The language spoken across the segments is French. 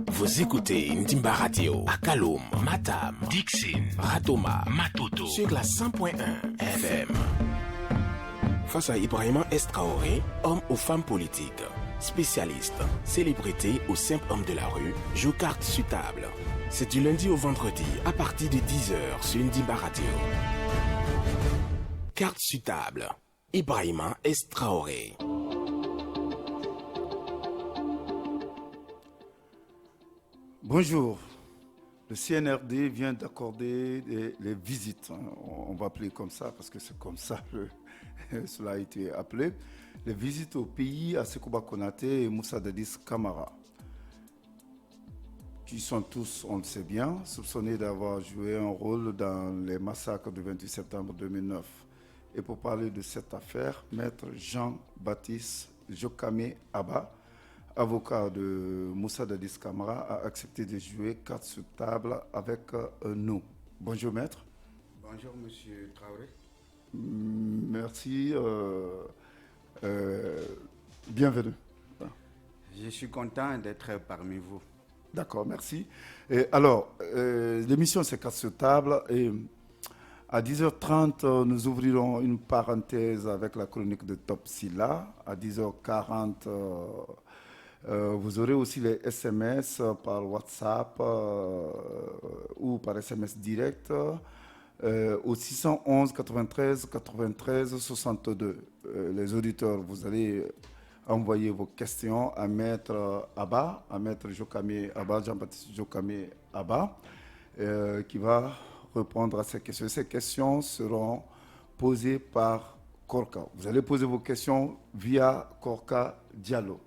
Vous écoutez Ndimba Radio à Kaloum, Matam, Dixin, Ratoma, Matoto sur la 100.1 FM. Face à Ibrahima Traoré, homme ou femme politique, spécialiste, célébrité ou simple homme de la rue, joue carte sur table. C'est du lundi au vendredi à partir de 10h sur Ndimba Radio. Carte sur table. Ibrahima Traoré. Bonjour. Le CNRD vient d'accorder les visites, on va appeler comme ça parce que c'est comme ça que cela a été appelé, les visites au pays à Sekouba Konaté et Moussa Dadis Camara, qui sont tous, on le sait bien, soupçonnés d'avoir joué un rôle dans les massacres du 28 septembre 2009. Et pour parler de cette affaire, Maître Jean-Baptiste Jokame Abba, avocat de Moussa Dadis Camara, a accepté de jouer carte sur table avec nous. Bonjour Maître. Bonjour Monsieur Traoré. Merci. Bienvenue. Je suis content d'être parmi vous. D'accord, merci. Alors, l'émission c'est carte sur table et à 10h30, nous ouvrirons une parenthèse avec la chronique de Top Silla. À 10h40, vous aurez aussi les SMS par WhatsApp ou par SMS direct au 611 93 93 62. Les auditeurs, vous allez envoyer vos questions à Maître Abba, à Maître Jokame Abba, Jean-Baptiste Jokame Abba, qui va répondre à ces questions. Ces questions seront posées par Korka. Vous allez poser vos questions via Korka Diallo.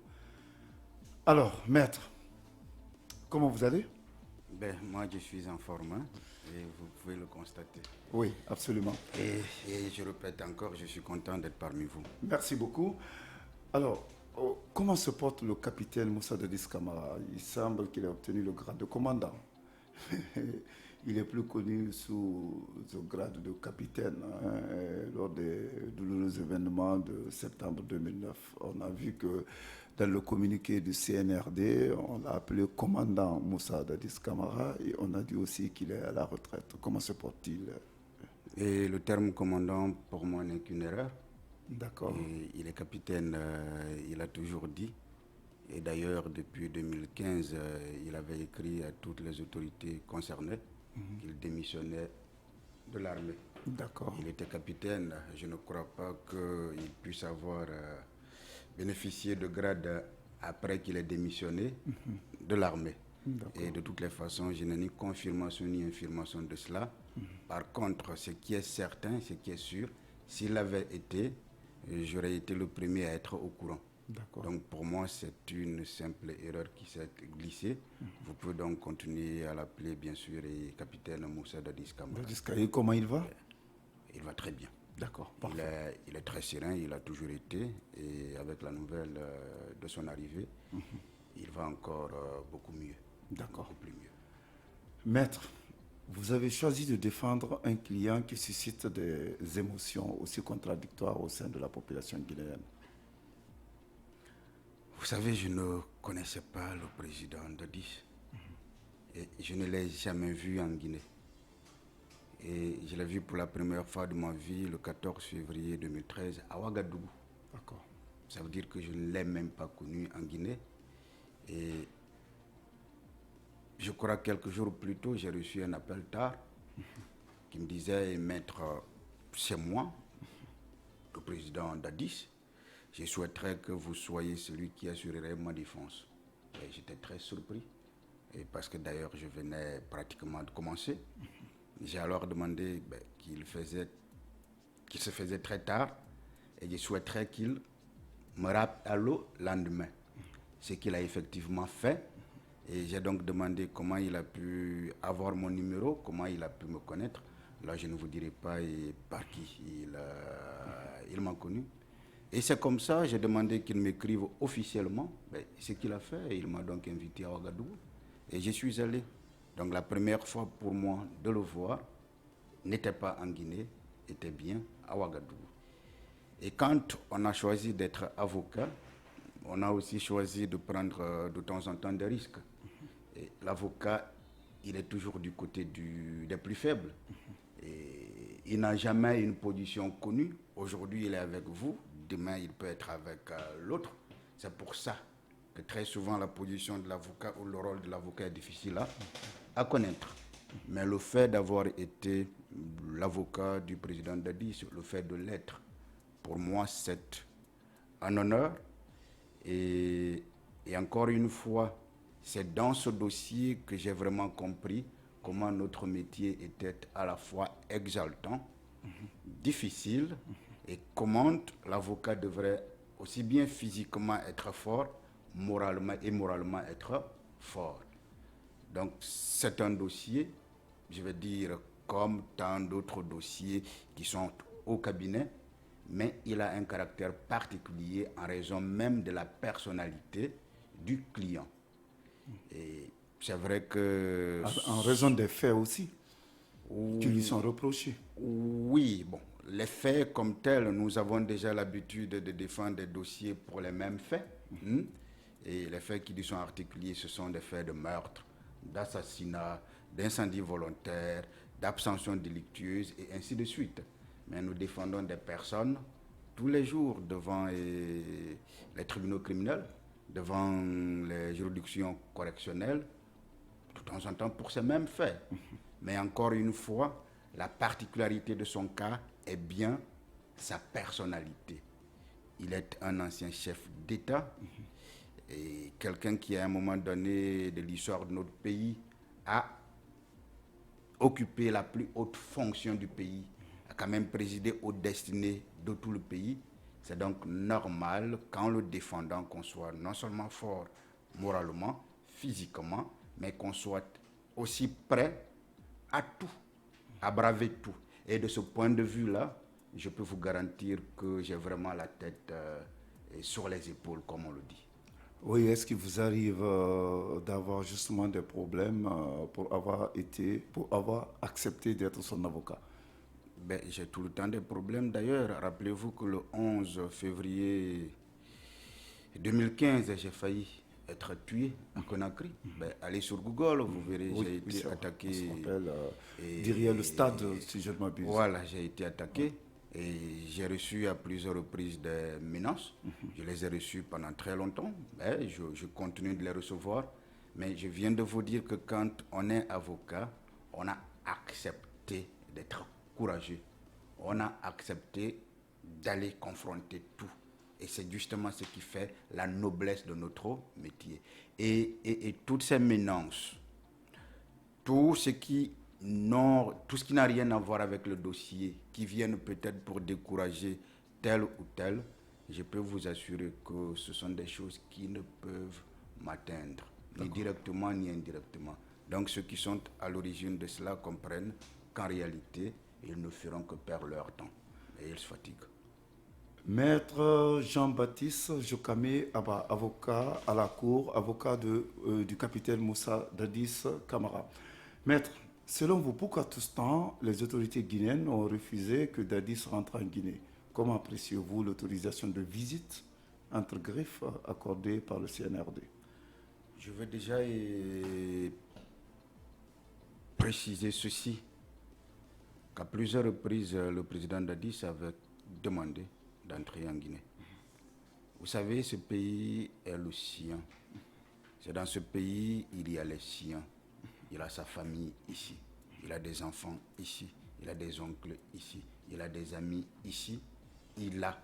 Alors, Maître, comment vous allez? Moi, je suis en forme, et vous pouvez le constater. Oui, absolument. Et je répète encore, je suis content d'être parmi vous. Merci beaucoup. Alors, comment se porte le capitaine Moussa Dadis Camara? Il semble qu'il a obtenu le grade de commandant. Il est plus connu sous le grade de capitaine lors des douloureux événements de septembre 2009. On a vu que dans le communiqué du CNRD, on l'a appelé commandant Moussa Dadis Camara et on a dit aussi qu'il est à la retraite. Comment se porte-t-il? Et le terme commandant, pour moi, n'est qu'une erreur. D'accord. Et il est capitaine, il a toujours dit. Et d'ailleurs, depuis 2015, il avait écrit à toutes les autorités concernées qu'il démissionnait de l'armée. D'accord. Il était capitaine. Je ne crois pas qu'il puisse avoir bénéficié de grade après qu'il ait démissionné de l'armée. Et de toutes les façons, je n'ai ni confirmation ni infirmation de cela. Par contre, ce qui est certain, ce qui est sûr, s'il avait été, j'aurais été le premier à être au courant. Donc pour moi, c'est une simple erreur qui s'est glissée. Vous pouvez donc continuer à l'appeler, bien sûr, et capitaine Moussa Dadis Camara. Et comment il va? Il va très bien. D'accord. Il est très serein, il a toujours été. Et avec la nouvelle de son arrivée, il va encore beaucoup mieux. D'accord. Beaucoup plus mieux. Maître, vous avez choisi de défendre un client qui suscite des émotions aussi contradictoires au sein de la population guinéenne. Vous savez, je ne connaissais pas le président Dadis. Et je ne l'ai jamais vu en Guinée. Et je l'ai vu pour la première fois de ma vie le 14 février 2013 à Ouagadougou. D'accord. Ça veut dire que je ne l'ai même pas connu en Guinée. Et je crois que quelques jours plus tôt, j'ai reçu un appel tard qui me disait, Maître, c'est moi, le président Dadis. Je souhaiterais que vous soyez celui qui assurerait ma défense. Et j'étais très surpris, et parce que d'ailleurs je venais pratiquement de commencer. J'ai alors demandé qu'il se faisait très tard, et je souhaiterais qu'il me rappelle le lendemain. Ce qu'il a effectivement fait. Et j'ai donc demandé comment il a pu avoir mon numéro, comment il a pu me connaître. Là, je ne vous dirai pas par qui il m'a connu. Et c'est comme ça, j'ai demandé qu'il m'écrive officiellement ce qu'il a fait. Et il m'a donc invité à Ouagadougou. Et je suis allé. Donc la première fois pour moi de le voir n'était pas en Guinée, était bien à Ouagadougou. Et quand on a choisi d'être avocat, on a aussi choisi de prendre de temps en temps des risques. l'avocat, il est toujours du côté des plus faibles. Et il n'a jamais une position connue. Aujourd'hui, il est avec vous. Demain, il peut être avec l'autre. C'est pour ça que très souvent, la position de l'avocat ou le rôle de l'avocat est difficile à connaître. Mais le fait d'avoir été l'avocat du président Dadis, le fait de l'être, pour moi, c'est un honneur. Et encore une fois, c'est dans ce dossier que j'ai vraiment compris comment notre métier était à la fois exaltant, difficile, et comment l'avocat devrait aussi bien physiquement être fort, moralement être fort. Donc c'est un dossier, je vais dire, comme tant d'autres dossiers qui sont au cabinet, mais il a un caractère particulier en raison même de la personnalité du client. Et c'est vrai que... En raison des faits aussi, qui lui sont reprochés. Oui, bon, les faits comme tels, nous avons déjà l'habitude de défendre des dossiers pour les mêmes faits. Et les faits qui lui sont articulés, ce sont des faits de meurtre, d'assassinat, d'incendie volontaire, d'abstention délictueuse et ainsi de suite. Mais nous défendons des personnes tous les jours devant les tribunaux criminels, devant les juridictions correctionnelles, de temps en temps pour ces mêmes faits. Mais encore une fois, la particularité de son cas est bien sa personnalité. Il est un ancien chef d'État et quelqu'un qui, à un moment donné de l'histoire de notre pays, a occupé la plus haute fonction du pays, a quand même présidé aux destinées de tout le pays. C'est donc normal qu'en le défendant, qu'on soit non seulement fort moralement, physiquement, mais qu'on soit aussi prêt à tout, à braver tout. Et de ce point de vue-là, je peux vous garantir que j'ai vraiment la tête sur les épaules, comme on le dit. Oui, est-ce qu'il vous arrive d'avoir justement des problèmes pour avoir accepté d'être son avocat? J'ai tout le temps des problèmes d'ailleurs. Rappelez-vous que le 11 février 2015, j'ai failli être tué à Conakry. Allez sur Google, vous verrez, j'ai été attaqué. On se rappelle, derrière le stade, si je ne m'abuse. Voilà, j'ai été attaqué et j'ai reçu à plusieurs reprises des menaces. Je les ai reçues pendant très longtemps. Je continue de les recevoir. Mais je viens de vous dire que quand on est avocat, on a accepté d'être courageux. On a accepté d'aller confronter tout. Et c'est justement ce qui fait la noblesse de notre métier. Et toutes ces menaces, tout ce qui n'a rien à voir avec le dossier, qui viennent peut-être pour décourager tel ou tel, je peux vous assurer que ce sont des choses qui ne peuvent m'atteindre, ni directement ni indirectement. Donc ceux qui sont à l'origine de cela comprennent qu'en réalité, ils ne feront que perdre leur temps et ils se fatiguent. Maître Jean-Baptiste Jokame Aba, avocat à la cour, avocat du capitaine Moussa Dadis Camara. Maître, selon vous, pourquoi tout ce temps les autorités guinéennes ont refusé que Dadis rentre en Guinée? Comment appréciez-vous l'autorisation de visite entre griffes accordée par le CNRD? Je vais déjà préciser ceci, qu'à plusieurs reprises, le président Dadis avait demandé d'entrer en Guinée. Vous savez, ce pays est le sien. C'est dans ce pays, il y a les siens. Il a sa famille ici. Il a des enfants ici. Il a des oncles ici. Il a des amis ici. Il a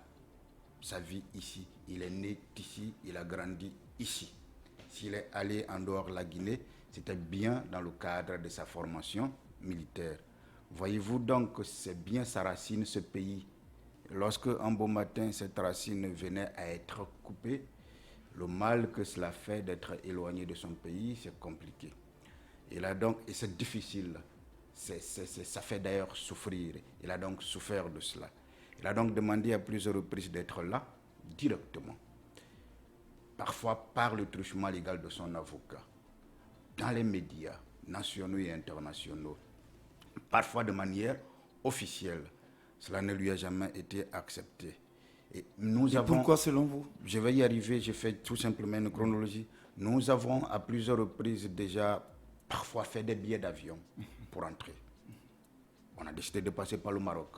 sa vie ici. Il est né ici. Il a grandi ici. S'il est allé en dehors de la Guinée, c'était bien dans le cadre de sa formation militaire. Voyez-vous donc que c'est bien sa racine, ce pays. Lorsque un beau matin, cette racine venait à être coupée, le mal que cela fait d'être éloigné de son pays, c'est compliqué. Et c'est difficile. Ça fait d'ailleurs souffrir. Il a donc souffert de cela. Il a donc demandé à plusieurs reprises d'être là, directement. Parfois par le truchement légal de son avocat, dans les médias nationaux et internationaux, parfois de manière officielle. Cela ne lui a jamais été accepté. Et pourquoi selon vous? Je vais y arriver, je fais tout simplement une chronologie. Nous avons à plusieurs reprises déjà parfois fait des billets d'avion pour entrer. On a décidé de passer par le Maroc.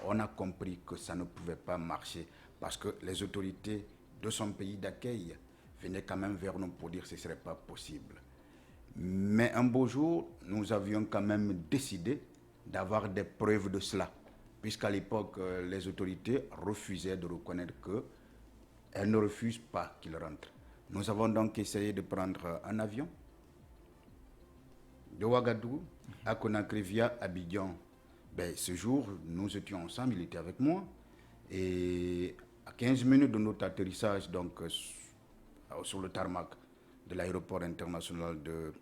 On a compris que ça ne pouvait pas marcher parce que les autorités de son pays d'accueil venaient quand même vers nous pour dire que ce ne serait pas possible. Mais un beau jour, nous avions quand même décidé d'avoir des preuves de cela, puisqu'à l'époque, les autorités refusaient de reconnaître qu'elles ne refusent pas qu'ils rentrent. Nous avons donc essayé de prendre un avion de Ouagadougou à Conakry via Abidjan. Ce jour, nous étions ensemble, il était avec moi, et à 15 minutes de notre atterrissage, donc sur le tarmac de l'aéroport international de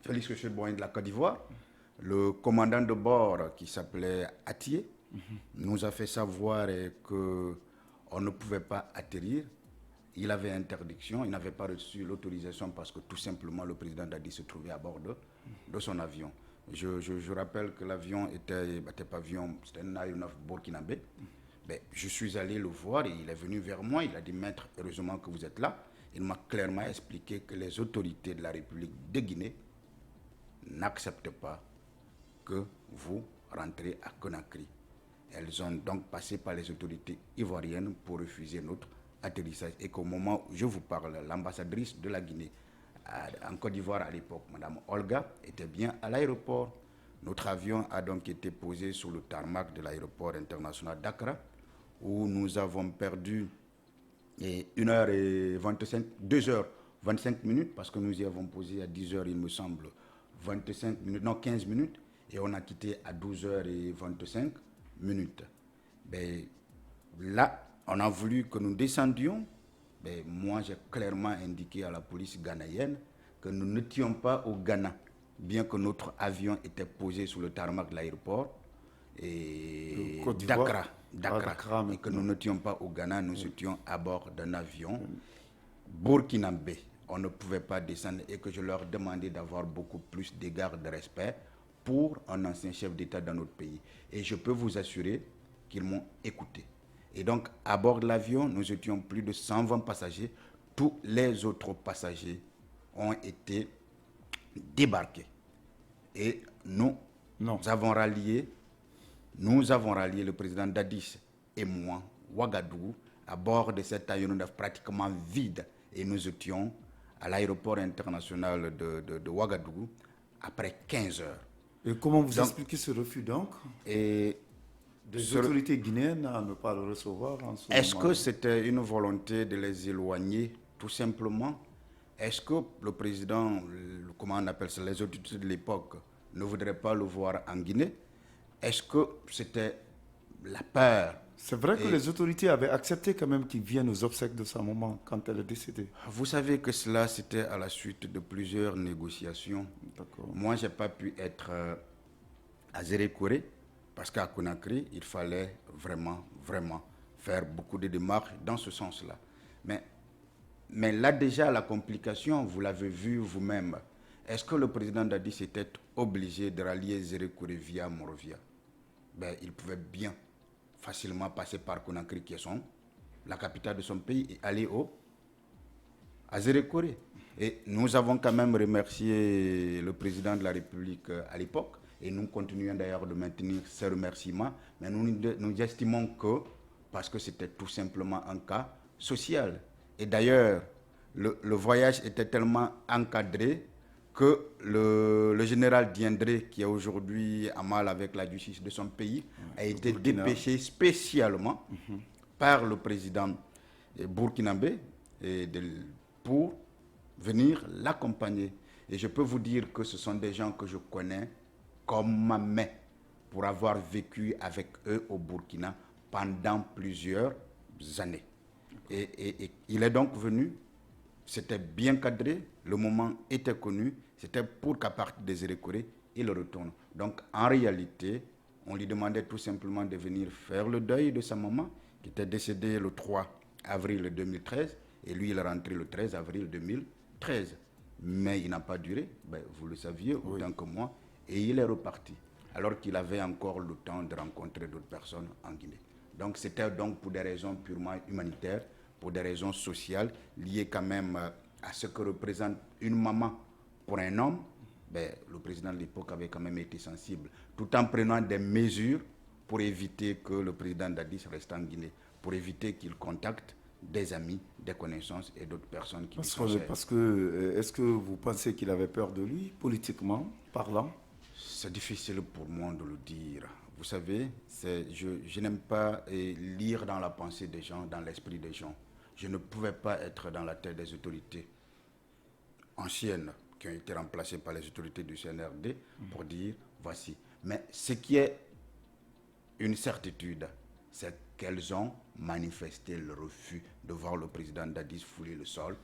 Félix Houphouët-Boigny de la Côte d'Ivoire, le commandant de bord qui s'appelait Atié nous a fait savoir qu'on ne pouvait pas atterrir. Il avait interdiction, il n'avait pas reçu l'autorisation parce que tout simplement le président Dadi se trouvait à bord de son avion. Je rappelle que l'avion était un aéronef burkinabé. Je suis allé le voir et il est venu vers moi. Il a dit, maître, heureusement que vous êtes là. Il m'a clairement expliqué que les autorités de la République de Guinée n'acceptent pas que vous rentrez à Conakry. Elles ont donc passé par les autorités ivoiriennes pour refuser notre atterrissage. Et qu'au moment où je vous parle, l'ambassadrice de la Guinée en Côte d'Ivoire à l'époque, Mme Olga, était bien à l'aéroport. Notre avion a donc été posé sur le tarmac de l'aéroport international d'Accra, où nous avons perdu 2h25 minutes, parce que nous y avons posé à 10h, il me semble, 15 minutes, et on a quitté à 12h25 minutes. Là, on a voulu que nous descendions. Moi, j'ai clairement indiqué à la police ghanéenne que nous n'étions pas au Ghana, bien que notre avion était posé sur le tarmac de l'aéroport d'Accra, et que nous n'étions pas au Ghana, nous étions à bord d'un avion burkinabé. On ne pouvait pas descendre et que je leur demandais d'avoir beaucoup plus d'égard de respect pour un ancien chef d'État dans notre pays. Et je peux vous assurer qu'ils m'ont écouté. Et donc, à bord de l'avion, nous étions plus de 120 passagers. Tous les autres passagers ont été débarqués. Et nous avons rallié le président Dadis et moi, Ouagadougou, à bord de cet aéronef pratiquement vide. Et nous étions à l'aéroport international de Ouagadougou après 15 heures. Et comment vous expliquez ce refus donc des autorités guinéennes à ne pas le recevoir en ce moment? Est-ce que c'était une volonté de les éloigner, tout simplement? Est-ce que le président, comment on appelle ça, les autorités de l'époque, ne voudraient pas le voir en Guinée? Est-ce que c'était la peur? C'est vrai que les autorités avaient accepté quand même qu'il vienne aux obsèques de sa maman quand elle est décédée. Vous savez que cela, c'était à la suite de plusieurs négociations. D'accord. Moi, je n'ai pas pu être à Zérékoré, parce qu'à Conakry, il fallait vraiment faire beaucoup de démarches dans ce sens-là. Mais là déjà, la complication, vous l'avez vu vous-même. Est-ce que le président Dadis était obligé de rallier Zérékoré via Monrovia? Il pouvait bien facilement passer par Conakry, qui est la capitale de son pays, et aller à Zérékoré. Et nous avons quand même remercié le président de la République à l'époque, et nous continuons d'ailleurs de maintenir ces remerciements, mais nous estimons que, parce que c'était tout simplement un cas social. Et d'ailleurs, le voyage était tellement encadré que le général Diendré, qui est aujourd'hui à mal avec la justice de son pays, a été dépêché spécialement par le président burkinabé pour venir l'accompagner. Et je peux vous dire que ce sont des gens que je connais comme ma main, pour avoir vécu avec eux au Burkina pendant plusieurs années. Et il est donc venu, c'était bien cadré, le moment était connu, c'était pour qu'à partir des Zérékoré, il retourne. Donc en réalité, on lui demandait tout simplement de venir faire le deuil de sa maman, qui était décédée le 3 avril 2013, et lui il est rentré le 13 avril 2013. Mais il n'a pas duré, vous le saviez autant que moi, et il est reparti, alors qu'il avait encore le temps de rencontrer d'autres personnes en Guinée. Donc c'était donc pour des raisons purement humanitaires, pour des raisons sociales, liées quand même à ce que représente une maman pour un homme, le président de l'époque avait quand même été sensible, tout en prenant des mesures pour éviter que le président Dadis reste en Guinée, pour éviter qu'il contacte des amis, des connaissances et d'autres personnes qui lui sont chères. Parce que, est-ce que vous pensez qu'il avait peur de lui, politiquement parlant? C'est difficile pour moi de le dire. Vous savez, je n'aime pas lire dans la pensée des gens, dans l'esprit des gens. Je ne pouvais pas être dans la tête des autorités anciennes qui ont été remplacées par les autorités du CNRD pour dire voici. Mais ce qui est une certitude, c'est qu'elles ont manifesté le refus de voir le président Dadis fouler le sol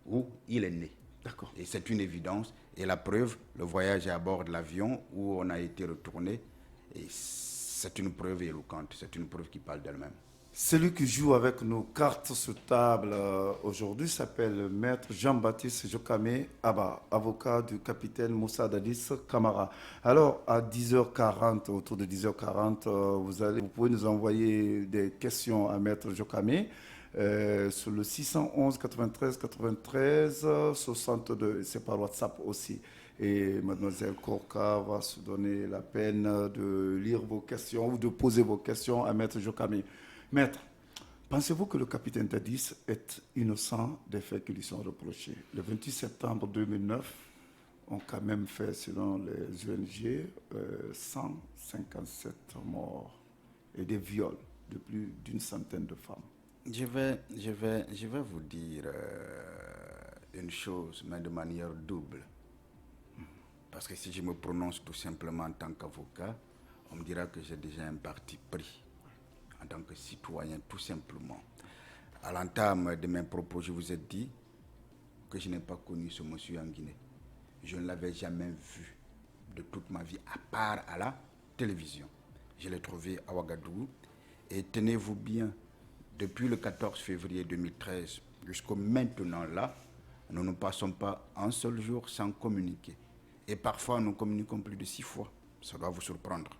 où il est né. D'accord. Et c'est une évidence. Et la preuve, le voyage à bord de l'avion où on a été retourné, et c'est une preuve éloquente, c'est une preuve qui parle d'elle-même. Celui qui joue avec nos cartes sur table aujourd'hui s'appelle Maître Jean-Baptiste Jokame Abba, avocat du capitaine Moussa Dadis Camara. Alors, à 10h40, autour de 10h40, vous pouvez nous envoyer des questions à Maître Jokame sur le 611 93 93 62. C'est par WhatsApp aussi. Et mademoiselle Korka va se donner la peine de lire vos questions ou de poser vos questions à Maître Jokame. Maître, pensez-vous que le capitaine Dadis est innocent des faits qui lui sont reprochés? Le 28 septembre 2009, on a quand même fait, selon les ONG, 157 morts et des viols de plus d'une centaine de femmes. Je vais vous dire une chose, mais de manière double. Parce que si je me prononce tout simplement en tant qu'avocat, on me dira que j'ai déjà un parti pris. En tant que citoyen, tout simplement. À l'entame de mes propos, je vous ai dit que je n'ai pas connu ce monsieur en Guinée. Je ne l'avais jamais vu de toute ma vie, à part à la télévision. Je l'ai trouvé à Ouagadougou. Et tenez-vous bien, depuis le 14 février 2013 jusqu'au maintenant là, nous ne passons pas un seul jour sans communiquer. Et parfois, nous communiquons plus de 6 fois. Ça doit vous surprendre.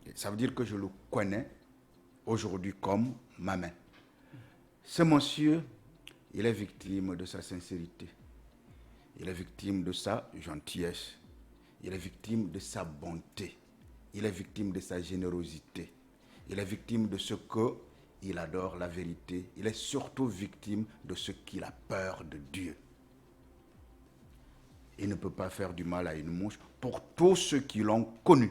Et ça veut dire que je le connais aujourd'hui comme ma main. Ce monsieur, il est victime de sa sincérité. Il est victime de sa gentillesse. Il est victime de sa bonté. Il est victime de sa générosité. Il est victime de ce qu'il adore, la vérité. Il est surtout victime de ce qu'il a peur de Dieu. Il ne peut pas faire du mal à une mouche. Pour tous ceux qui l'ont connu,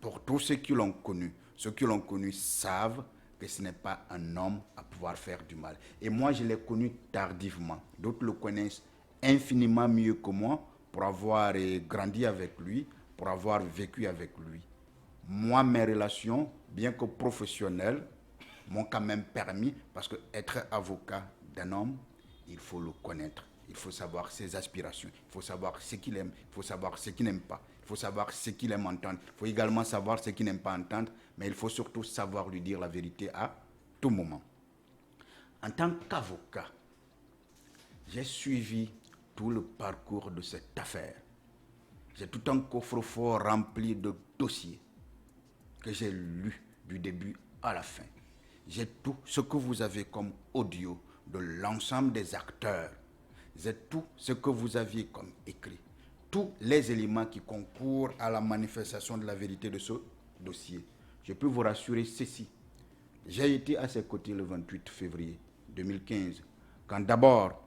pour tous ceux qui l'ont connu, ceux qui l'ont connu savent que ce n'est pas un homme à pouvoir faire du mal. Et moi, je l'ai connu tardivement. D'autres le connaissent infiniment mieux que moi pour avoir grandi avec lui, pour avoir vécu avec lui. Moi, mes relations, bien que professionnelles, m'ont quand même permis, parce que être avocat d'un homme, il faut le connaître. Il faut savoir ses aspirations, il faut savoir ce qu'il aime, il faut savoir ce qu'il n'aime pas, il faut savoir ce qu'il aime entendre, il faut également savoir ce qu'il n'aime pas entendre, mais il faut surtout savoir lui dire la vérité à tout moment. En tant qu'avocat, j'ai suivi tout le parcours de cette affaire. J'ai tout un coffre-fort rempli de dossiers que j'ai lus du début à la fin. J'ai tout ce que vous avez comme audio de l'ensemble des acteurs. C'est tout ce que vous aviez comme écrit. Tous les éléments qui concourent à la manifestation de la vérité de ce dossier. Je peux vous rassurer ceci. J'ai été à ses côtés le 28 février 2015, quand d'abord,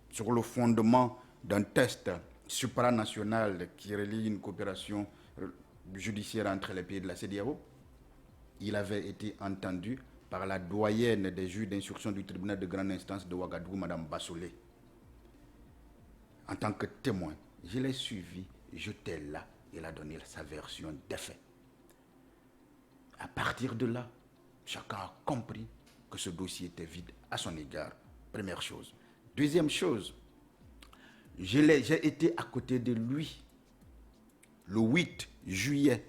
sur le fondement d'un test supranational qui relie une coopération judiciaire entre les pays de la CEDEAO, il avait été entendu par la doyenne des juges d'instruction du tribunal de grande instance de Ouagadougou, Mme Bassolé. En tant que témoin, je l'ai suivi, j'étais là, il a donné sa version des faits. À partir de là, chacun a compris que ce dossier était vide à son égard. Première chose. Deuxième chose, j'ai été à côté de lui le 8 juillet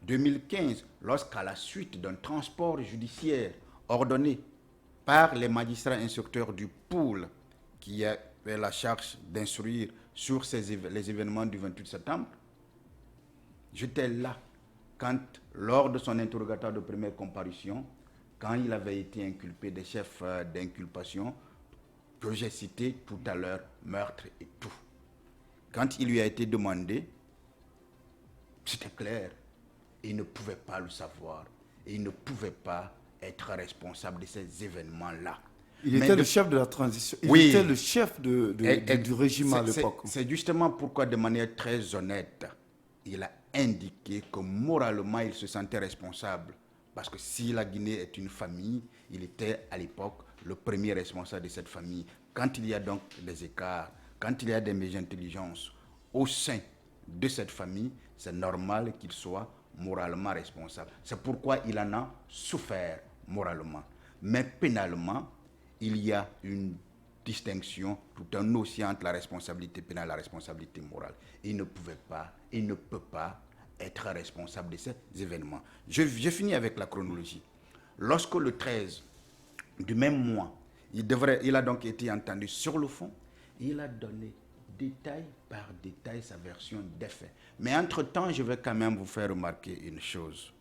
2015, lorsqu'à la suite d'un transport judiciaire ordonné par les magistrats instructeurs du pôle qui avait la charge d'instruire sur les événements du 28 septembre, j'étais là quand, lors de son interrogatoire de première comparution, quand il avait été inculpé des chefs d'inculpation que j'ai cités tout à l'heure, meurtre et tout. Quand il lui a été demandé, c'était clair, il ne pouvait pas le savoir et il ne pouvait pas être responsable de ces événements-là. Il était le chef de la transition, il était le chef du régime à l'époque. C'est justement pourquoi, de manière très honnête, il a indiqué que moralement, il se sentait responsable. Parce que si la Guinée est une famille, il était à l'époque le premier responsable de cette famille. Quand il y a donc des écarts, quand il y a des mésintelligences au sein de cette famille, c'est normal qu'il soit moralement responsable. C'est pourquoi il en a souffert moralement. Mais pénalement, il y a une distinction, tout un océan entre la responsabilité pénale et la responsabilité morale. Il ne pouvait pas, il ne peut pas être responsable de ces événements. Je finis avec la chronologie. Lorsque le 13 du même mois, il a donc été entendu sur le fond, il a donné détail par détail sa version des faits. Mais entre-temps, je vais quand même vous faire remarquer une chose.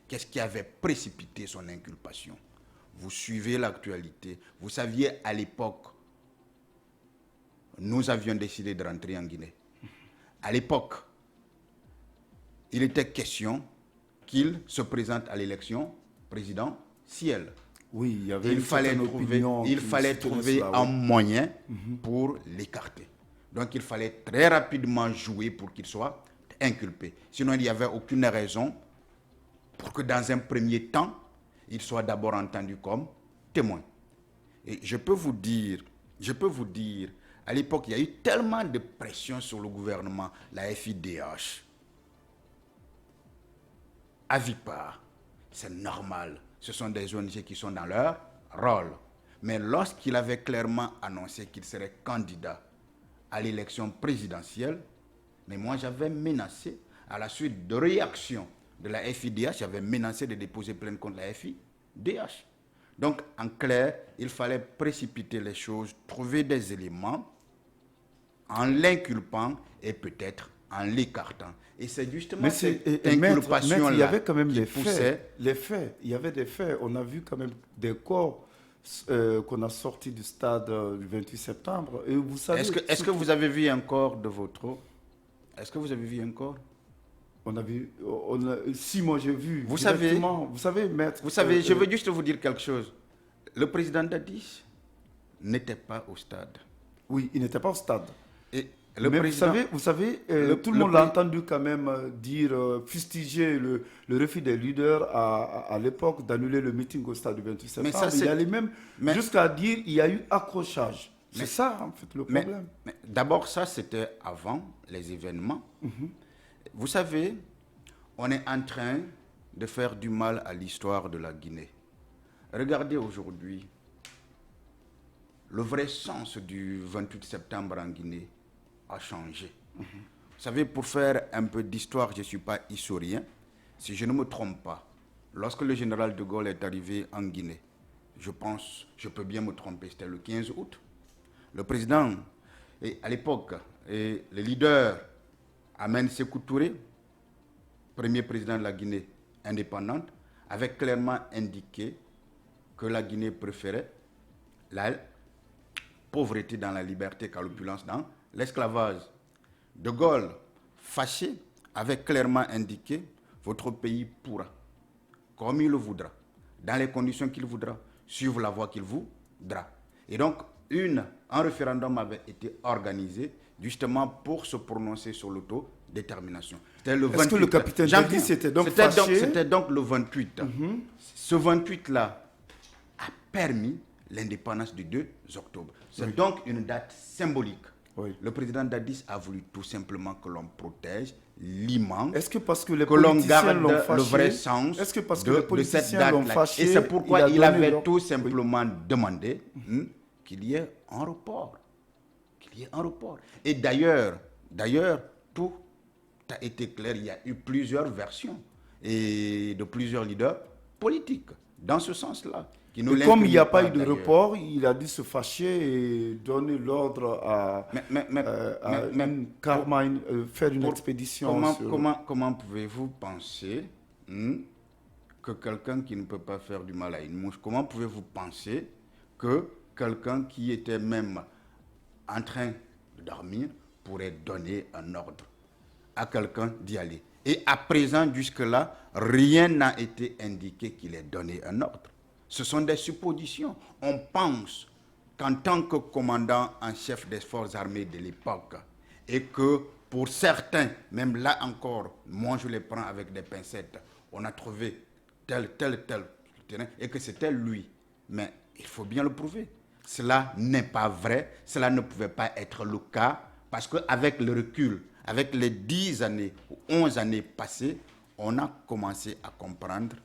Qu'est-ce qui avait précipité son inculpation? Vous suivez l'actualité. Vous saviez à l'époque, nous avions décidé de rentrer en Guinée. À l'époque, il était question qu'il se présente à l'élection présidentielle. Oui, il y avait il fallait trouver un moyen pour l'écarter. Donc il fallait très rapidement jouer pour qu'il soit inculpé. Sinon, il n'y avait aucune raison pour que dans un premier temps, il soit d'abord entendu comme témoin. Et je peux vous dire, à l'époque, il y a eu tellement de pression sur le gouvernement, la FIDH, Avipar, c'est normal. Ce sont des ONG qui sont dans leur rôle. Mais lorsqu'il avait clairement annoncé qu'il serait candidat à l'élection présidentielle, mais moi j'avais menacé, à la suite de réactions de la FIDH, j'avais menacé de déposer plainte contre la FIDH. Donc en clair, il fallait précipiter les choses, trouver des éléments en l'inculpant et peut-être en l'écartant. Et c'est justement cette inculpation-là. Il y avait quand même les faits. Il y avait des faits. On a vu quand même des corps qu'on a sortis du stade du 28 septembre. Et vous savez, est-ce que vous avez vu un corps de votre... Est-ce que vous avez vu un corps? Si, moi j'ai vu. Vous savez, maître. Vous savez, je veux juste vous dire quelque chose. Le président Dadis n'était pas au stade. Oui, il n'était pas au stade. Et mais vous savez, tout le monde l'a entendu quand même dire, fustiger le refus des leaders à l'époque d'annuler le meeting au stade du 28 septembre. Il allait même jusqu'à dire qu'il y a eu accrochage. C'est ça, en fait, le problème. Mais d'abord, ça, c'était avant les événements. Vous savez, on est en train de faire du mal à l'histoire de la Guinée. Regardez aujourd'hui, le vrai sens du 28 septembre en Guinée a changé. Vous savez, pour faire un peu d'histoire, je ne suis pas historien. Si je ne me trompe pas, lorsque le général de Gaulle est arrivé en Guinée, je pense, je peux bien me tromper, c'était le 15 août. Le président, et à l'époque, le leader Amen Sékou Touré, premier président de la Guinée indépendante, avait clairement indiqué que la Guinée préférait la pauvreté dans la liberté qu'à l'opulence dans l'esclavage. De Gaulle, fâché, avait clairement indiqué « Votre pays pourra, comme il le voudra, dans les conditions qu'il voudra, suivre la voie qu'il voudra. » Et donc, un référendum avait été organisé justement pour se prononcer sur l'autodétermination. C'était le 28. Est-ce que le capitaine Dadis c'était donc fâché? C'était donc le 28. Ce 28-là a permis l'indépendance du 2 octobre. C'est donc une date symbolique. Oui. Le président Dadis a voulu tout simplement que l'on protège l'immense, est-ce que parce que les que l'on politiciens garde l'ont fâché, le vrai sens est-ce que parce que les de cette politiciens l'ont date-là. fâché, Et c'est pourquoi il avait tout oui. simplement demandé qu'il y ait un report. Qu'il y ait un report. Et d'ailleurs, tout a été clair. Il y a eu plusieurs versions et de plusieurs leaders politiques dans ce sens-là. Et comme il n'y a pas eu de report, il a dû se fâcher et donner l'ordre à faire une expédition. Comment pouvez-vous penser que que quelqu'un qui ne peut pas faire du mal à une mouche, comment pouvez-vous penser que quelqu'un qui était même en train de dormir pourrait donner un ordre à quelqu'un d'y aller? Et à présent, jusque-là, rien n'a été indiqué qu'il ait donné un ordre. Ce sont des suppositions. On pense qu'en tant que commandant en chef des forces armées de l'époque, et que pour certains, même là encore, moi je les prends avec des pincettes, on a trouvé tel terrain, et que c'était lui. Mais il faut bien le prouver. Cela n'est pas vrai, cela ne pouvait pas être le cas, parce qu'avec le recul, avec les 10 années ou 11 années passées, on a commencé à comprendre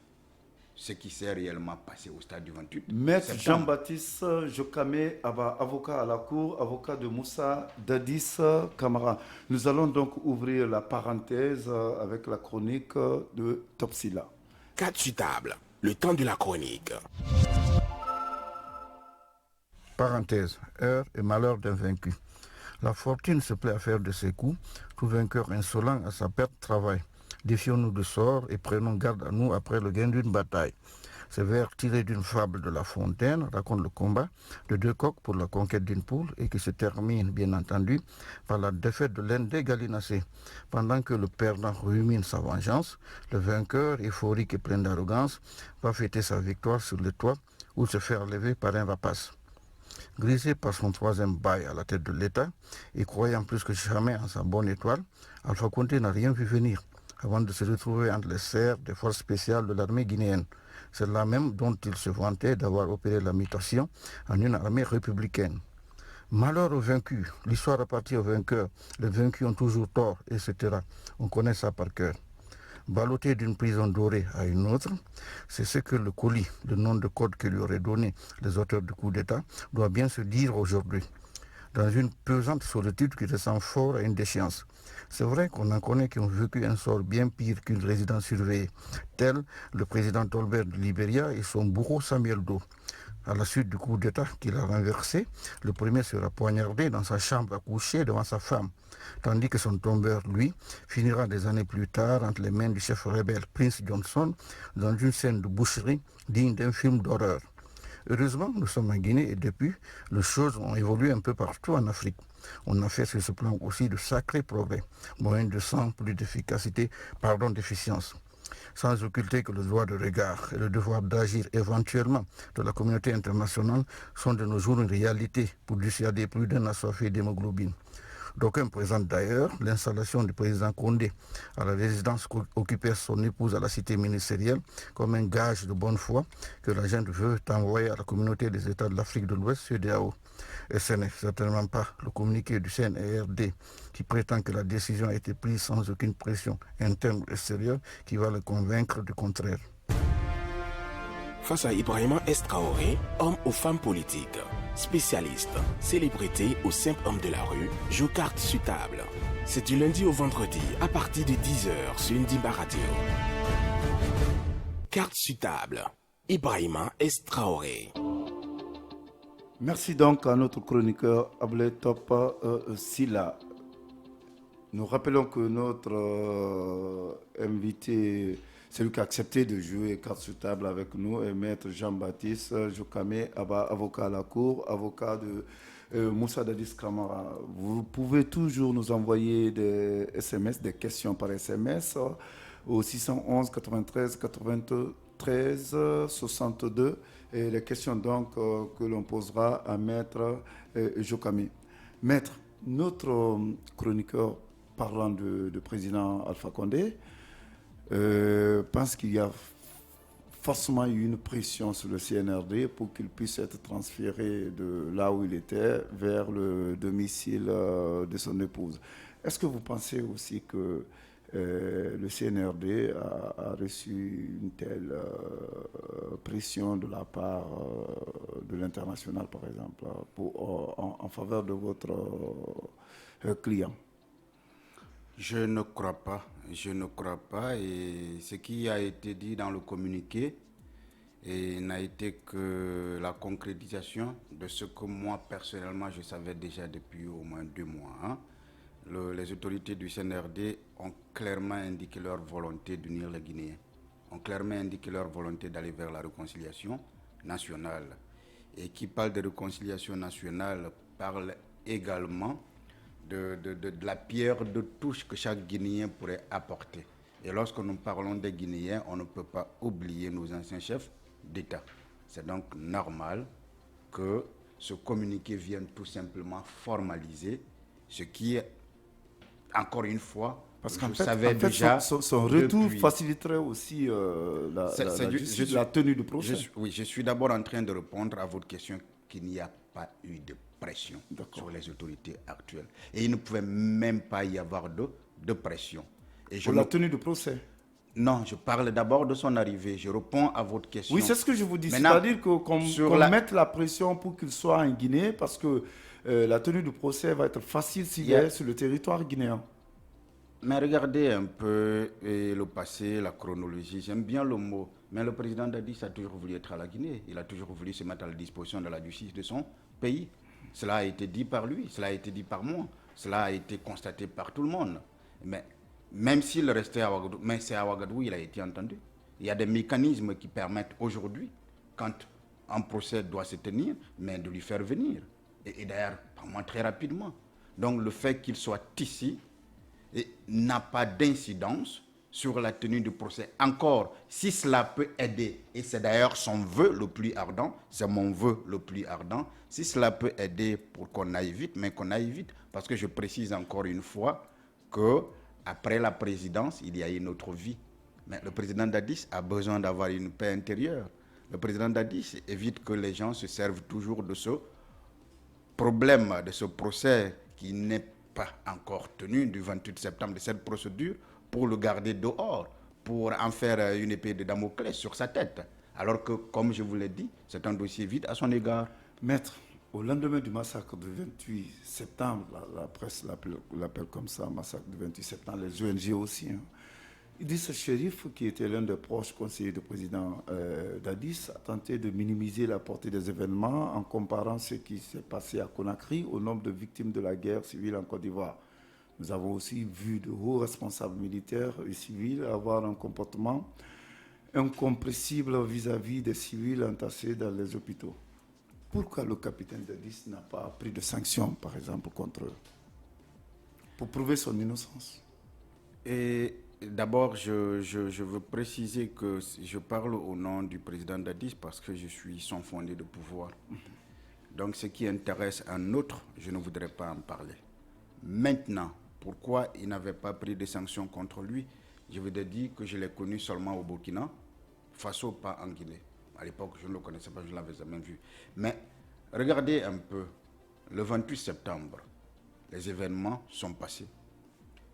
ce qui s'est réellement passé au stade du 28 Maître septembre. Jean-Baptiste Jokame Aba, avocat à la Cour, avocat de Moussa Dadis Camara. Nous allons donc ouvrir la parenthèse avec la chronique de Topsila. 4 sur table, le temps de la chronique. Parenthèse, heure et malheur d'un vaincu. La fortune se plaît à faire de ses coups, tout vainqueur insolent à sa perte travaille. Défions-nous de sort et prenons garde à nous après le gain d'une bataille. Ces vers tirés d'une fable de La Fontaine racontent le combat de 2 coqs pour la conquête d'une poule et qui se termine, bien entendu, par la défaite de l'un des gallinacés. Pendant que le perdant rumine sa vengeance, le vainqueur, euphorique et plein d'arrogance, va fêter sa victoire sur le toit ou se faire lever par un rapace. Grisé par son 3e bail à la tête de l'État et croyant plus que jamais en sa bonne étoile, Alpha Condé n'a rien vu venir avant de se retrouver entre les serres des forces spéciales de l'armée guinéenne. C'est là même dont il se vantait d'avoir opéré la mutation en une armée républicaine. Malheur aux vaincus, l'histoire appartient aux vainqueurs, les vaincus ont toujours tort, etc. On connaît ça par cœur. Ballotté d'une prison dorée à une autre, c'est ce que le colis, le nom de code que lui auraient donné les auteurs du coup d'État, doit bien se dire aujourd'hui. Dans une pesante solitude qui ressemble fort à une déchéance. C'est vrai qu'on en connaît qui ont vécu un sort bien pire qu'une résidence surveillée, tel le président Tolbert du Libéria et son bourreau Samuel Doe. À la suite du coup d'État qu'il a renversé, le premier sera poignardé dans sa chambre à coucher devant sa femme, tandis que son tombeur, lui, finira des années plus tard entre les mains du chef rebelle Prince Johnson dans une scène de boucherie digne d'un film d'horreur. Heureusement, nous sommes en Guinée et depuis, les choses ont évolué un peu partout en Afrique. On a fait sur ce plan aussi de sacrés progrès, moins de sang, plus d'efficacité, d'efficience. Sans occulter que le droit de regard et le devoir d'agir éventuellement de la communauté internationale sont de nos jours une réalité pour dissuader plus d'un assoiffé d'hémoglobine. D'aucuns présentent d'ailleurs l'installation du président Condé à la résidence qu'occupait son épouse à la cité ministérielle comme un gage de bonne foi que la junte veut envoyer à la communauté des États de l'Afrique de l'Ouest, CEDEAO. Et ce n'est certainement pas le communiqué du CNRD qui prétend que la décision a été prise sans aucune pression interne ou extérieure qui va le convaincre du contraire. Face à Ibrahima Traoré, homme ou femme politique, spécialiste, célébrité ou simple homme de la rue, joue carte sur table. C'est du lundi au vendredi à partir de 10h sur Ndimba Radio. Carte sur table. Ibrahima Traoré. Merci donc à notre chroniqueur Ablé Top Silla. Nous rappelons que notre invité, celui qui a accepté de jouer carte sur table avec nous, est Maître Jean-Baptiste Jokame Aba, avocat à la Cour, avocat de Moussa Dadis Camara. Vous pouvez toujours nous envoyer des SMS, des questions par SMS au 611 93 93 62 et les questions donc que l'on posera à Maître Jokame. Maître, notre chroniqueur parlant de président Alpha Condé pense qu'il y a forcément eu une pression sur le CNRD pour qu'il puisse être transféré de là où il était vers le domicile de son épouse. Est-ce que vous pensez aussi que le CNRD a reçu une telle pression de la part de l'international, par exemple, en faveur de votre client? Je ne crois pas, et ce qui a été dit dans le communiqué n'a été que la concrétisation de ce que moi personnellement je savais déjà depuis au moins 2 mois. Les autorités du CNRD ont clairement indiqué leur volonté d'unir les Guinéens. ont clairement indiqué leur volonté d'aller vers la réconciliation nationale. Et qui parle de réconciliation nationale parle également de la pierre de touche que chaque Guinéen pourrait apporter. Et lorsque nous parlons des Guinéens, on ne peut pas oublier nos anciens chefs d'État. C'est donc normal que ce communiqué vienne tout simplement formaliser ce qui est, encore une fois, parce qu'en je fait, savais déjà son retour faciliterait aussi la tenue du procès. Je suis d'abord en train de répondre à votre question qu'il n'y a pas eu de pression sur les autorités actuelles. Et il ne pouvait même pas y avoir de pression. Et pour la tenue du procès? Non, je parle d'abord de son arrivée. Je réponds à votre question. Oui, c'est ce que je vous dis. C'est-à-dire qu'on mette la pression pour qu'il soit en Guinée, parce que la tenue du procès va être facile s'il est sur le territoire guinéen. Mais regardez un peu le passé, la chronologie. J'aime bien le mot. Mais le président Dadis a toujours voulu être à la Guinée. Il a toujours voulu se mettre à la disposition de la justice de son pays. Cela a été dit par lui, cela a été dit par moi, cela a été constaté par tout le monde. Mais même s'il restait à Ouagadougou, mais c'est à Ouagadougou il a été entendu. Il y a des mécanismes qui permettent aujourd'hui, quand un procès doit se tenir, mais de lui faire venir. Et d'ailleurs, par moi, très rapidement. Donc le fait qu'il soit ici n'a pas d'incidence sur la tenue du procès. Encore, si cela peut aider, et c'est d'ailleurs son vœu le plus ardent, c'est mon vœu le plus ardent, si cela peut aider pour qu'on aille vite, mais qu'on aille vite, parce que je précise encore une fois que après la présidence, il y a une autre vie. Mais le président Dadis a besoin d'avoir une paix intérieure. Le président Dadis évite que les gens se servent toujours de ce problème, de ce procès qui n'est pas encore tenu du 28 septembre, de cette procédure, pour le garder dehors, pour en faire une épée de Damoclès sur sa tête. Alors que, comme je vous l'ai dit, c'est un dossier vide à son égard. Maître, au lendemain du massacre du 28 septembre, la presse l'appelle comme ça, massacre du 28 septembre, les ONG aussi. Idrissa Chérif, qui était l'un des proches conseillers du président Dadis, a tenté de minimiser la portée des événements en comparant ce qui s'est passé à Conakry au nombre de victimes de la guerre civile en Côte d'Ivoire. Nous avons aussi vu de hauts responsables militaires et civils avoir un comportement incompressible vis-à-vis des civils entassés dans les hôpitaux. Pourquoi le capitaine Dadis n'a pas pris de sanctions, par exemple, contre eux, pour prouver son innocence? Et d'abord, je veux préciser que je parle au nom du président Dadis parce que je suis son fondé de pouvoir. Donc, ce qui intéresse un autre, je ne voudrais pas en parler. Maintenant, pourquoi il n'avait pas pris de sanctions contre lui? Je vous ai dit que je l'ai connu seulement au Burkina Faso, pas en Guinée. À l'époque, je ne le connaissais pas, je ne l'avais jamais vu. Mais regardez un peu, le 28 septembre, les événements sont passés.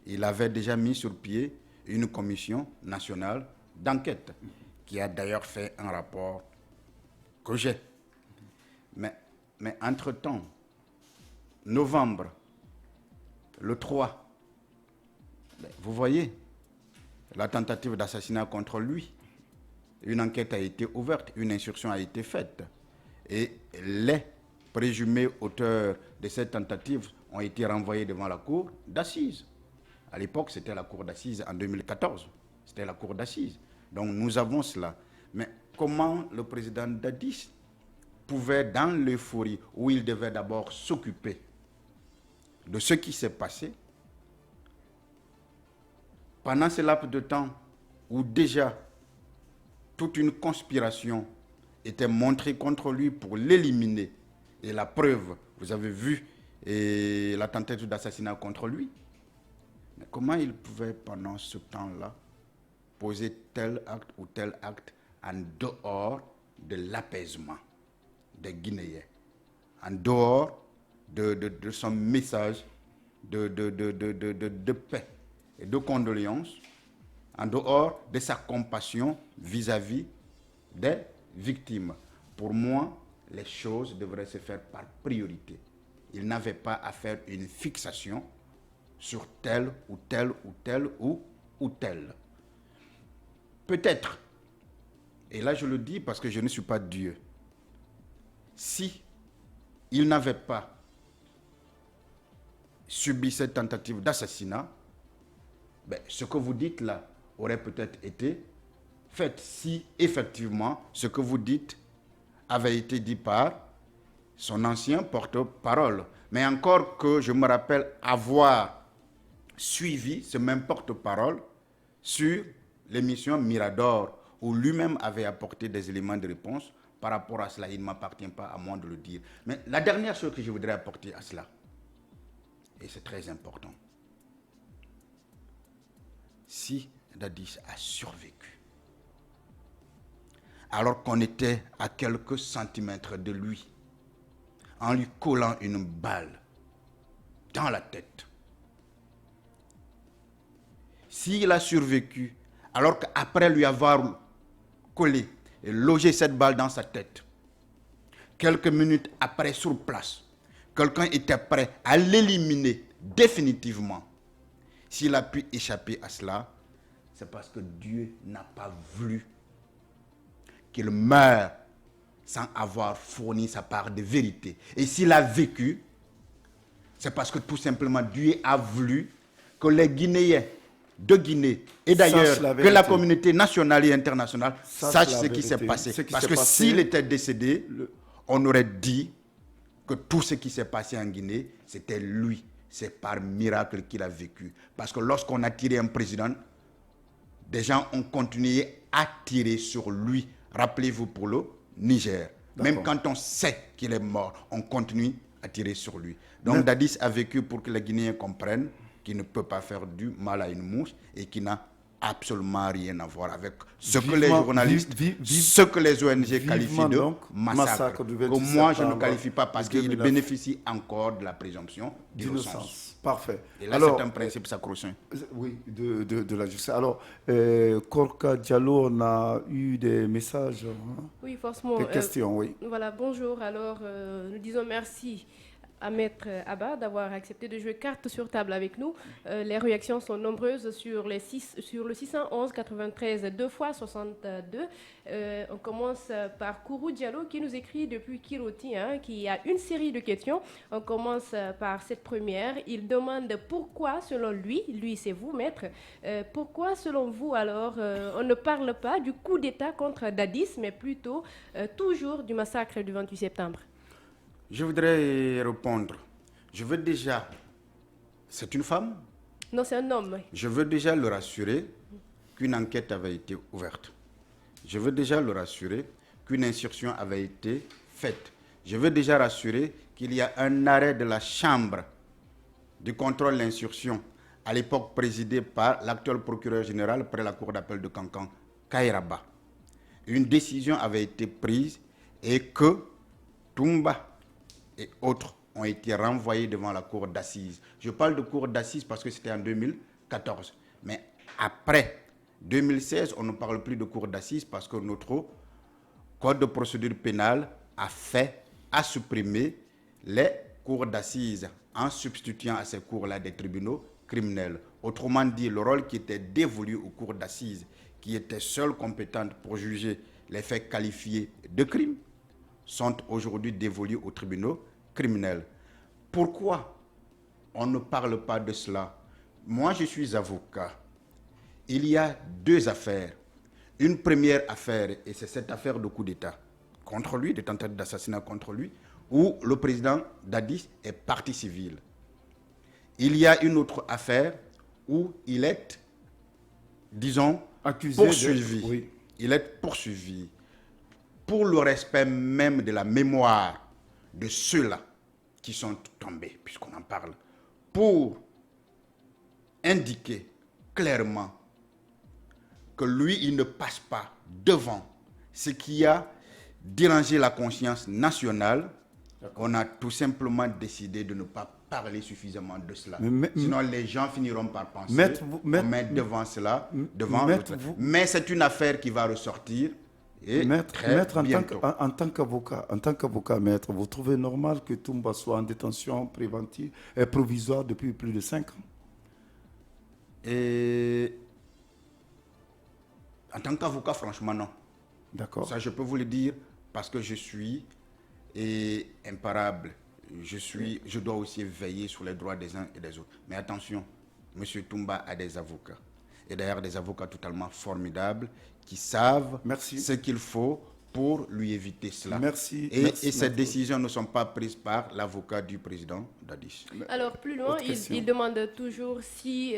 Il avait déjà mis sur pied une commission nationale d'enquête qui a d'ailleurs fait un rapport que j'ai. Mais entre-temps, novembre, le 3, vous voyez, la tentative d'assassinat contre lui. Une enquête a été ouverte, une instruction a été faite. Et les présumés auteurs de cette tentative ont été renvoyés devant la cour d'assises. À l'époque, c'était la cour d'assises en 2014. C'était la cour d'assises. Donc nous avons cela. Mais comment le président Dadis pouvait, dans l'euphorie où il devait d'abord s'occuper de ce qui s'est passé, pendant ce laps de temps où déjà toute une conspiration était montrée contre lui pour l'éliminer, et la preuve, vous avez vu, et la tentative d'assassinat contre lui, mais comment il pouvait pendant ce temps-là poser tel acte ou tel acte en dehors de l'apaisement des Guinéens, en dehors de son message de paix et de condoléances, en dehors de sa compassion vis-à-vis des victimes? Pour moi, les choses devraient se faire par priorité. Il n'avait pas à faire une fixation sur tel ou tel ou tel ou tel. Peut-être, et là je le dis parce que je ne suis pas Dieu, si il n'avait pas subi cette tentative d'assassinat, ce que vous dites là aurait peut-être été fait, si effectivement ce que vous dites avait été dit par son ancien porte-parole. Mais encore que je me rappelle avoir suivi ce même porte-parole sur l'émission Mirador, où lui-même avait apporté des éléments de réponse par rapport à cela. Il ne m'appartient pas à moi de le dire. Mais la dernière chose que je voudrais apporter à cela, et c'est très important, si Dadis a survécu, alors qu'on était à quelques centimètres de lui, en lui collant une balle dans la tête, s'il a survécu, alors qu'après lui avoir collé et logé cette balle dans sa tête, quelques minutes après sur place, quelqu'un était prêt à l'éliminer définitivement, s'il a pu échapper à cela, c'est parce que Dieu n'a pas voulu qu'il meure sans avoir fourni sa part de vérité. Et s'il a vécu, c'est parce que tout simplement Dieu a voulu que les Guinéens de Guinée et d'ailleurs que la communauté nationale et internationale sache ce qui s'est passé. Parce que s'il était décédé, on aurait dit que tout ce qui s'est passé en Guinée, c'était lui. C'est par miracle qu'il a vécu. Parce que lorsqu'on a tiré un président, des gens ont continué à tirer sur lui. Rappelez-vous pour le Niger. Même quand on sait qu'il est mort, on continue à tirer sur lui. Donc Dadis a vécu pour que les Guinéens comprennent qu'il ne peut pas faire du mal à une mouche et qu'il n'a absolument rien à voir avec ce que les journalistes, ce que les ONG qualifient de massacre. Que moi, je ne qualifie pas parce qu'il bénéficie encore de la présomption d'innocence. Parfait. Et là, c'est un principe sacro-saint. Oui, de la justice. Alors, Korka Diallo, on a eu des messages. Oui, forcément. Des questions, oui. Voilà, bonjour. Alors, nous disons merci à Maître Abba d'avoir accepté de jouer carte sur table avec nous. Les réactions sont nombreuses sur le 611 93 2 fois 62. On commence par Kourou Diallo qui nous écrit depuis Kiroti, qui a une série de questions. On commence par cette première. Il demande pourquoi, selon lui c'est vous, Maître, pourquoi selon vous alors on ne parle pas du coup d'État contre Dadis, mais plutôt toujours du massacre du 28 septembre? Je voudrais répondre. Je veux déjà... C'est une femme? Non, c'est un homme. Je veux déjà le rassurer qu'une enquête avait été ouverte. Je veux déjà le rassurer qu'une instruction avait été faite. Je veux déjà rassurer qu'il y a un arrêt de la Chambre du contrôle de l'instruction, à l'époque présidée par l'actuel procureur général près la cour d'appel de Kankan, Kairaba. Une décision avait été prise et que Toumba et autres ont été renvoyés devant la cour d'assises. Je parle de cour d'assises parce que c'était en 2014. Mais après 2016, on ne parle plus de cour d'assises parce que notre code de procédure pénale a supprimé les cours d'assises en substituant à ces cours-là des tribunaux criminels. Autrement dit, le rôle qui était dévolu aux cours d'assises, qui étaient seules compétentes pour juger les faits qualifiés de crimes, sont aujourd'hui dévolus aux tribunaux criminels. Pourquoi on ne parle pas de cela? Moi, je suis avocat. Il y a deux affaires. Une première affaire, et c'est cette affaire de coup d'État contre lui, de tentative d'assassinat contre lui, où le président Dadis est partie civile. Il y a une autre affaire où il est, disons, accusé, poursuivi. Oui. Il est poursuivi pour le respect même de la mémoire de ceux-là qui sont tombés, puisqu'on en parle, pour indiquer clairement que lui, il ne passe pas devant ce qui a dérangé la conscience nationale. On a tout simplement décidé de ne pas parler suffisamment de cela. Sinon, les gens finiront par penser qu'on met devant cela, devant l'autre. Mais c'est une affaire qui va ressortir. Et maître, en tant qu'avocat, maître, vous trouvez normal que Toumba soit en détention préventive et provisoire depuis plus de 5 ans? Et en tant qu'avocat, franchement, non. D'accord. Ça, je peux vous le dire parce que je suis imparable. Je dois aussi veiller sur les droits des uns et des autres. Mais attention, M. Toumba a des avocats. et d'ailleurs des avocats totalement formidables qui savent ce qu'il faut pour lui éviter cela. Et ces décisions ne sont pas prises par l'avocat du président Dadis. Alors, plus loin, il demande toujours si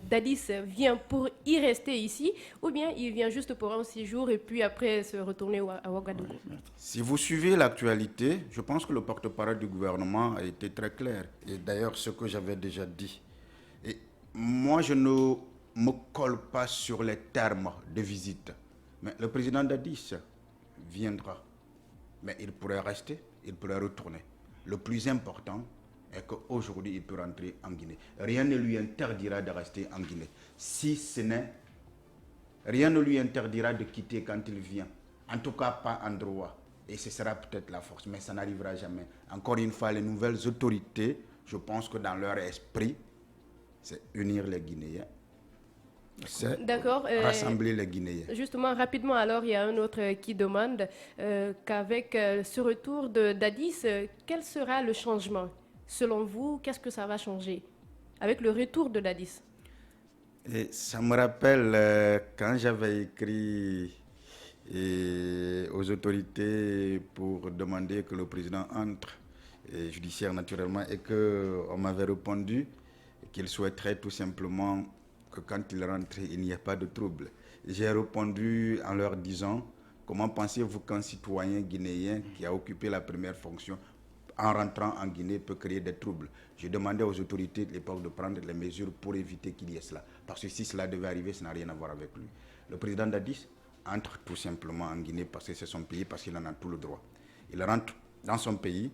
Dadis vient pour y rester ici ou bien il vient juste pour un séjour et puis après se retourner à Ouagadougou. Si vous suivez l'actualité, je pense que le porte-parole du gouvernement a été très clair. Et d'ailleurs, ce que j'avais déjà dit. Et moi, je ne me colle pas sur les termes de visite. Mais le président Dadis viendra. Mais il pourrait rester, il pourrait retourner. Le plus important est qu'aujourd'hui, il peut rentrer en Guinée. Rien ne lui interdira de rester en Guinée. Si ce n'est... Rien ne lui interdira de quitter quand il vient. En tout cas, pas en droit. Et ce sera peut-être la force, mais ça n'arrivera jamais. Encore une fois, les nouvelles autorités, je pense que dans leur esprit, c'est unir les Guinéens. C'est rassembler les Guinéens. Justement, rapidement, alors, il y a un autre qui demande qu'avec ce retour de Dadis, quel sera le changement? Selon vous, qu'est-ce que ça va changer avec le retour de Dadis? Et ça me rappelle quand j'avais écrit aux autorités pour demander que le président entre, judiciaire naturellement, et qu'on m'avait répondu qu'il souhaiterait tout simplement que quand il rentrait, il n'y ait pas de trouble. J'ai répondu en leur disant, comment pensez-vous qu'un citoyen guinéen qui a occupé la première fonction, en rentrant en Guinée, peut créer des troubles? J'ai demandé aux autorités de l'époque de prendre les mesures pour éviter qu'il y ait cela. Parce que si cela devait arriver, ça n'a rien à voir avec lui. Le président Dadis entre tout simplement en Guinée parce que c'est son pays, parce qu'il en a tout le droit. Il rentre dans son pays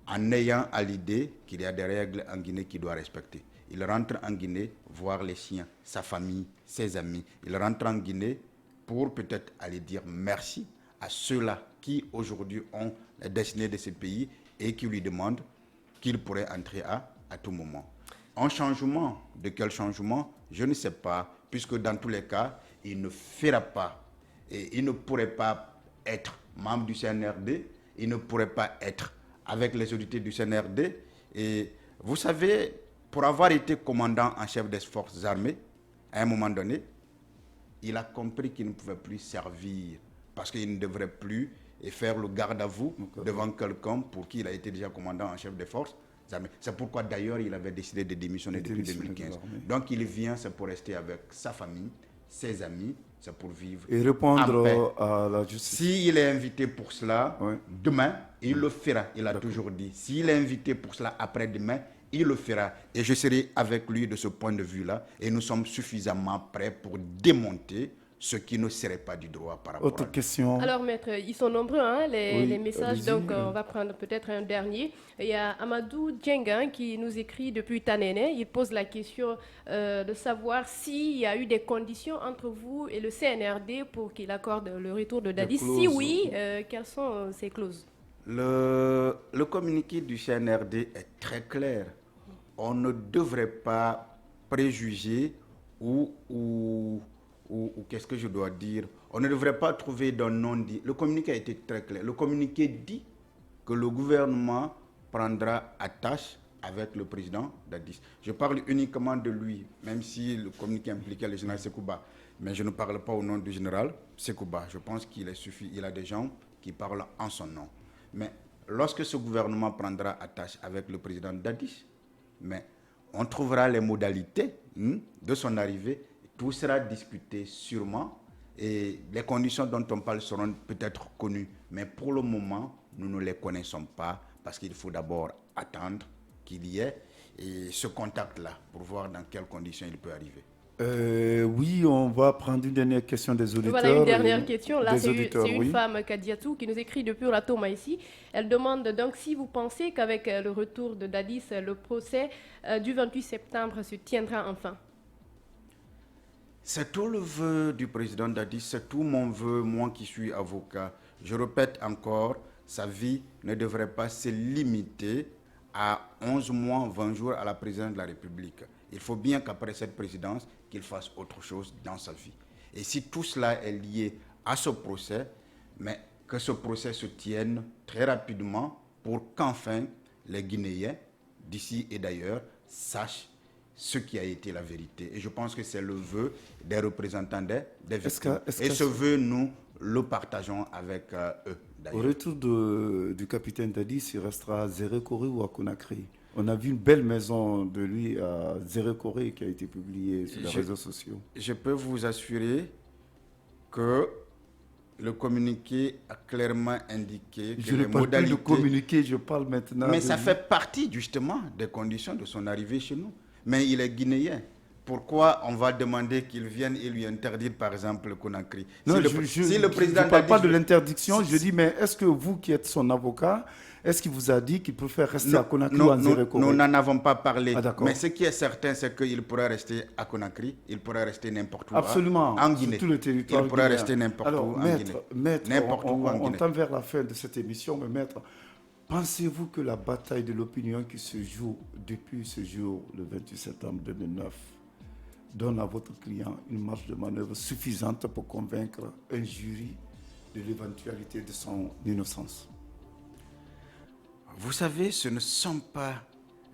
en ayant à l'idée qu'il y a des règles en Guinée qu'il doit respecter. Il rentre en Guinée voir les siens, sa famille, ses amis. Il rentre en Guinée pour peut-être aller dire merci à ceux-là qui aujourd'hui ont la destinée de ce pays et qui lui demandent qu'il pourrait entrer à tout moment. Un changement, de quel changement? Je ne sais pas, puisque dans tous les cas, il ne fera pas et il ne pourrait pas être membre du CNRD, il ne pourrait pas être avec les autorités du CNRD. Et vous savez, pour avoir été commandant en chef des forces armées, à un moment donné, il a compris qu'il ne pouvait plus servir parce qu'il ne devrait plus faire le garde-à-vous devant quelqu'un pour qui il a été déjà commandant en chef des forces armées. C'est pourquoi d'ailleurs il avait décidé de démissionner depuis 2015. Donc il vient, c'est pour rester avec sa famille, ses amis, c'est pour vivre et répondre à la justice. S'il est invité pour cela, demain, il le fera. Il a toujours dit. S'il est invité pour cela après-demain, il le fera. Et je serai avec lui de ce point de vue-là. Et nous sommes suffisamment prêts pour démonter ce qui ne serait pas du droit par rapport Autre question. Alors, maître, ils sont nombreux, hein, les messages. Donc, on va prendre peut-être un dernier. Il y a Amadou Djenga qui nous écrit depuis Tanene. Il pose la question de savoir s'il y a eu des conditions entre vous et le CNRD pour qu'il accorde le retour de Dadis. Si oui, quelles sont ces clauses? Le communiqué du CNRD est très clair. On ne devrait pas préjuger ou qu'est-ce que je dois dire, on ne devrait pas trouver d'un non-dit. Le communiqué a été très clair. Le communiqué dit que le gouvernement prendra attache avec le président Dadis. Je parle uniquement de lui, même si le communiqué impliquait le général Sekouba. Mais je ne parle pas au nom du général Sekouba. Je pense qu'il a des gens qui parlent en son nom. Mais lorsque ce gouvernement prendra attache avec le président Dadis, mais on trouvera les modalités de son arrivée. Tout sera discuté sûrement et les conditions dont on parle seront peut-être connues. Mais pour le moment, nous ne les connaissons pas parce qu'il faut d'abord attendre qu'il y ait ce contact-là pour voir dans quelles conditions il peut arriver. Oui, on va prendre une dernière question des auditeurs. Voilà une dernière question. Là, c'est une femme, Kadiatou, qui nous écrit depuis la Toma ici. Elle demande donc si vous pensez qu'avec le retour de Dadis, le procès du 28 septembre se tiendra enfin. C'est tout le vœu du président Dadis, c'est tout mon vœu, moi qui suis avocat. Je répète encore, sa vie ne devrait pas se limiter à 11 mois, 20 jours à la présidence de la République. Il faut bien qu'après cette présidence, qu'il fasse autre chose dans sa vie. Et si tout cela est lié à ce procès, mais que ce procès se tienne très rapidement pour qu'enfin les Guinéens, d'ici et d'ailleurs, sachent ce qui a été la vérité. Et je pense que c'est le vœu des représentants des victimes. Et ce vœu, nous le partageons avec eux. Au retour du capitaine Dadis, il restera à Zérékoré ou à Conakry. On a vu une belle maison de lui à Zérékoré qui a été publiée sur les réseaux sociaux. Je peux vous assurer que le communiqué a clairement indiqué que je ne parle plus de communiqué, je parle maintenant. Mais ça fait partie justement des conditions de son arrivée chez nous. Mais il est guinéen. Pourquoi on va demander qu'il vienne et lui interdire, par exemple, le Conakry? Non, je ne parle pas de l'interdiction. Je dis, mais est-ce que vous qui êtes son avocat, est-ce qu'il vous a dit qu'il préfère rester à Conakry ou à Zérékoré? Nous n'en avons pas parlé. Mais ce qui est certain, c'est qu'il pourrait rester à Conakry, il pourrait rester n'importe où. Absolument, en Guinée. Sur tout le territoire. Il pourrait rester n'importe où en Guinée. Maître, on tend vers la fin de cette émission, mais maître, pensez-vous que la bataille de l'opinion qui se joue depuis ce jour, le 28 septembre 2009, donne à votre client une marge de manœuvre suffisante pour convaincre un jury de l'éventualité de son innocence? Vous savez, ce ne sont pas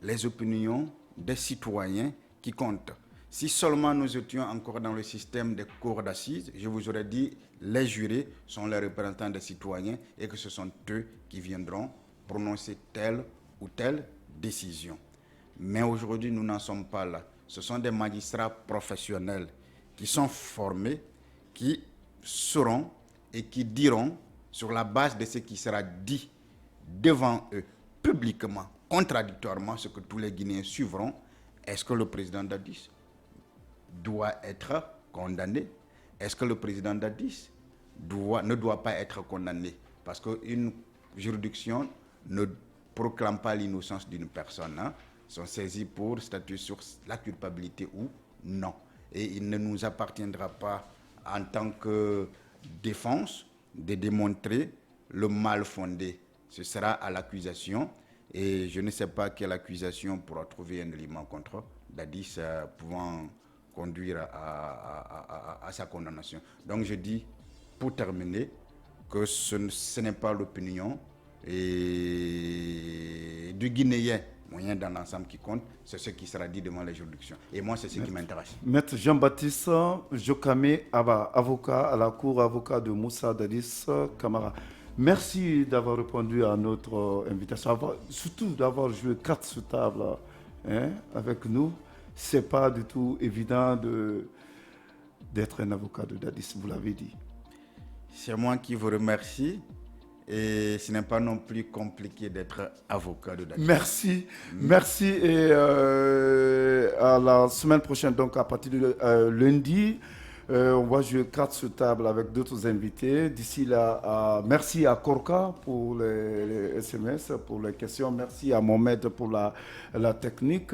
les opinions des citoyens qui comptent. Si seulement nous étions encore dans le système des cours d'assises, je vous aurais dit les jurés sont les représentants des citoyens et que ce sont eux qui viendront prononcer telle ou telle décision. Mais aujourd'hui, nous n'en sommes pas là. Ce sont des magistrats professionnels qui sont formés, qui sauront et qui diront, sur la base de ce qui sera dit devant eux, publiquement, contradictoirement, ce que tous les Guinéens suivront. Est-ce que le président Dadis doit être condamné? Est-ce que le président Dadis ne doit pas être condamné? Parce qu'une juridiction ne proclame pas l'innocence d'une personne. Sont saisis pour statuer sur la culpabilité ou non. Et il ne nous appartiendra pas, en tant que défense, de démontrer le mal fondé. Ce sera à l'accusation. Et je ne sais pas quelle accusation pourra trouver un élément contre Dadis pouvant conduire à sa condamnation. Donc je dis, pour terminer, que ce n'est pas l'opinion du Guinéen moyen dans l'ensemble qui compte, c'est ce qui sera dit devant les juridictions. Et moi, c'est ce qui m'intéresse. Maître Jean-Baptiste Jokame Aba, avocat à la cour, avocat de Moussa Dadis Camara. Merci d'avoir répondu à notre invitation, surtout d'avoir joué carte sur table avec nous. Ce n'est pas du tout évident d'être un avocat de Dadis, vous l'avez dit. C'est moi qui vous remercie. Et ce n'est pas non plus compliqué d'être avocat de Dadis. Merci. Et à la semaine prochaine, donc à partir de lundi, on va jouer carte sur table avec d'autres invités. D'ici là, merci à Korka pour les SMS, pour les questions. Merci à Mohamed pour la technique.